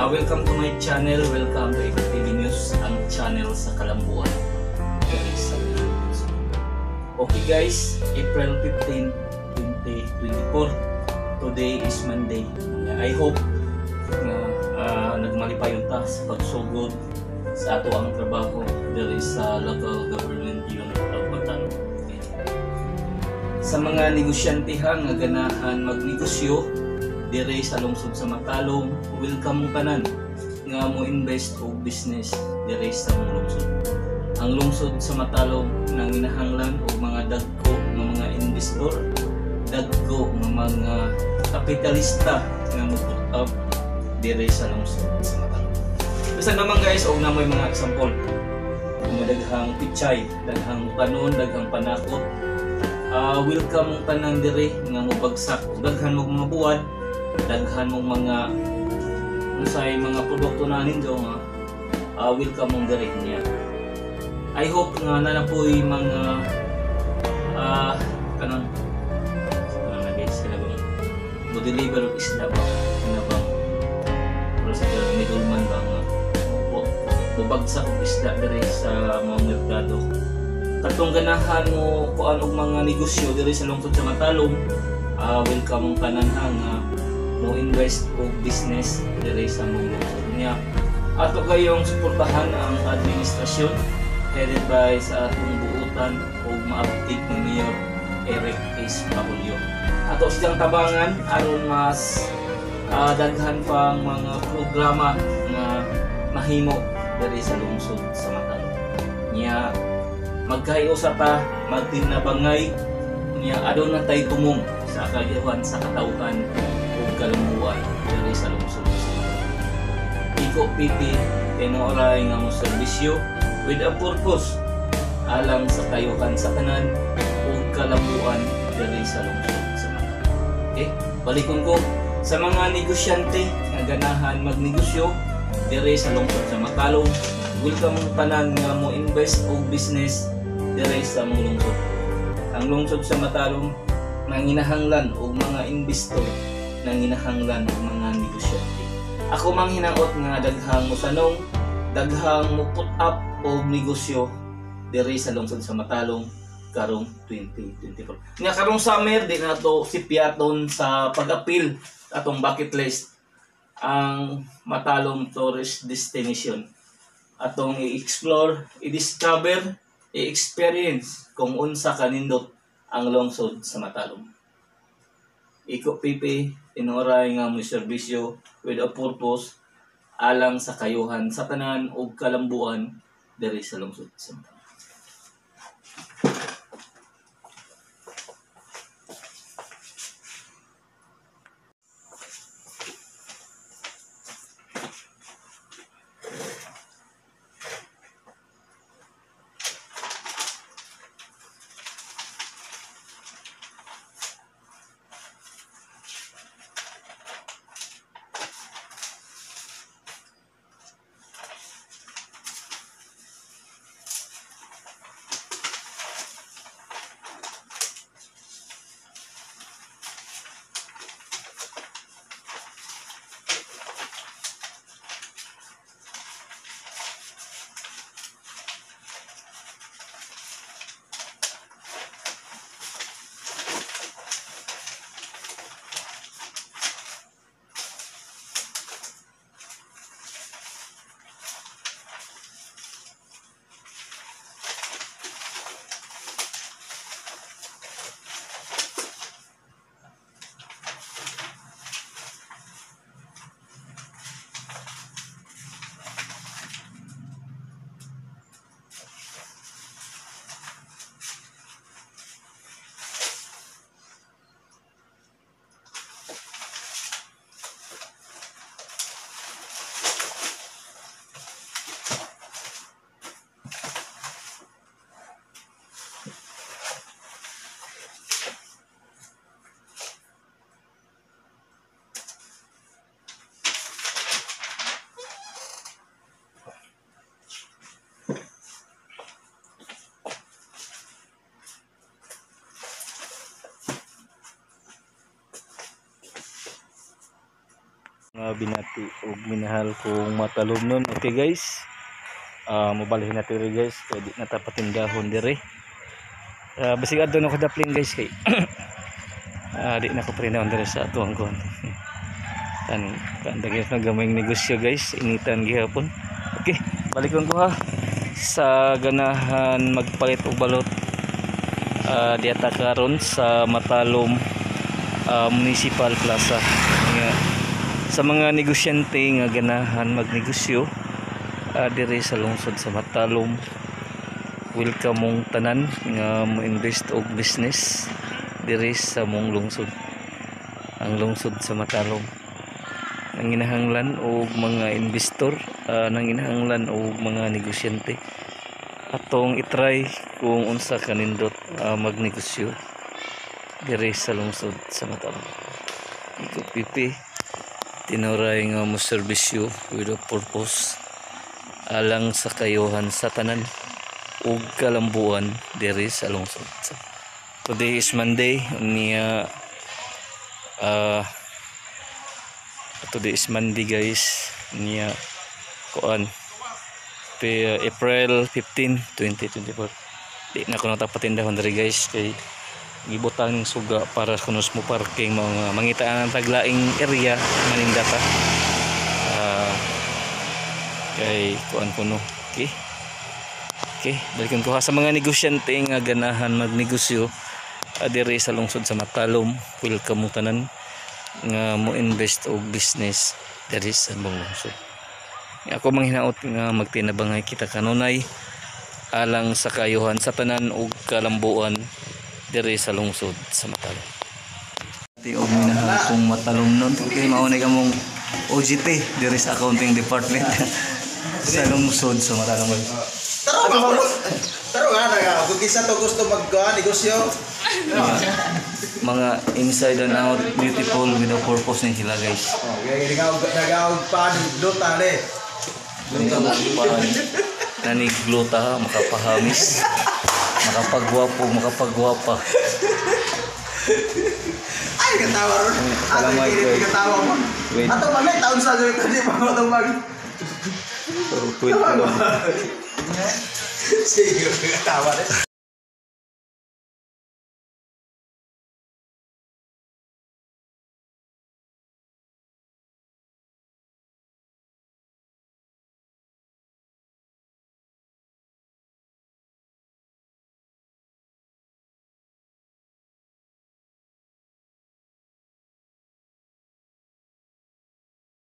Welcome to my channel, welcome to TV News, ang channel sa Kalambuan. Okay guys, April 15, 2024. Today is Monday. I hope na nagmalipay ta sa pagsugod sa ato ang trabaho there is sa local government unit of Matalom. Sa mga negosyantehan nga ganahan magnegosyo dire sa lungsod sa Matalom, welcome tanan nga mo invest o business dire sa lungsod. Ang lungsod sa Matalom nang ginahanglan og mga dagko nga mga investor, dagko nga mga kapitalista nga mo-put up dire sa lungsod sa Matalom. Basta naman guys, og namoy mga example. Daghang pichay, daghang panon, daghang panakot. Welcome tanan dire nga mobagsak. Daghan mo mga buwad, daghan mong mga unsay mga produkto na ninyo nga welcome mong dire niya. I hope nga nanapoy mga kanang guys sila bang mo deliver og isda ba kana bang procedure middleman ba nga mubagsak og isda dire sa mga merkado. Katong ganahan mo kuan og mga negosyo dire sa lungsod sa Matalom, welcome mong tanan nga mo invest o business dire sa mong lungsod niya. Ato kayong suportahan ang administrasyon headed by sa atong buutan o maaktig ni Mayor Eric S. Pabulyo. Ato siyang tabangan aron mas daghan pang mga programa nga mahimo dire sa lungsod sa Matalom. Niya magkahiusa ta, magtinabangay niya aduna tay tumong sa kalihuan sa katawhan kalumbuan dari sa lungsod sa Matalom. Iko pipi tinoray nga mo serbisyo with a purpose alang sa kayuhan sa tanan ug kalambuan dari sa lungsod sa Matalom. Okay? Balikon ko sa mga negosyante nga ganahan magnegosyo diri sa lungsod sa Matalom. Welcome tanan nga mo invest og business diri sa mong lungsod. Ang lungsod sa Matalom nanginahanglan og mga investor, nanginahanglan og mga negosyante. Ako mang hinaot nga daghang mosanong, daghang mo put up og negosyo diri sa lungsod sa Matalom karong 2024. Nga karong summer di na to sipiaton sa pag-apil atong bucket list ang Matalom tourist destination. Atong i-explore, i-discover, i-experience kung unsa kanindot ang lungsod sa Matalom. Iko pipi inoray nga mo serbisyo with a purpose alang sa kayuhan sa tanan ug kalambuan diri sa lungsod sa Matalom. Mga binati o minahal kong matalumnon. Okay guys, mabalihin natin rin guys, pwede natapatin dahon dire. Basig adto na ko daplin guys kay di na ko prinahon dire sa atuang kon. Kan guys na gamayng negosyo guys, initan gihapon. Okay, balikon ko ha sa ganahan magpalit og balot diata karon sa Matalom Municipal Plaza. Sa mga negosyante nga ganahan magnegosyo dire sa lungsod sa Matalom, welcome mong tanan nga mo-invest og business dire sa mong lungsod. Ang lungsod sa Matalom nanginahanglan og mga investor, nanginahanglan og mga negosyante atong itry kung unsa kanindot magnegosyo dire sa lungsod sa Matalom. Iko pipi tinuray nga mo serbisyo with a purpose alang sa kayuhan sa tanan ug kalambuan diri sa lungsod. Today is Monday niya today is Monday guys niya kuan April 15, 2024. Di na ko natapatin dahon diri guys kay gibutang ning suga para kunos mo parking mga mangitaan ang taglaing area manindata kay kuan kuno. Okay, balikan ko ha sa mga negosyante nga ganahan magnegosyo diri sa lungsod sa Matalom. Welcome mo tanan nga mo invest og business diri sa mong lungsod. Ako manghinaot nga magtinabangay kita kanunay alang sa kayuhan sa tanan ug kalambuan diri sa lungsod sa Matalom. Ti og minahal kong matalumnon kay maunay ka mong OJT diri sa accounting department sa lungsod sa Matalom. Taro nga kung kisa to gusto mag-negosyo. Mga inside and out, beautiful with a purpose ni sila guys. Okay, nagaog pa luta le. Nanigluta, makapahamis, makapagwapa. Ay, katawa ron. Salamat guys. Katawa mo. Ato mamay taon sa gawin tadi pa mo tong mag. Wait. Sige, katawa.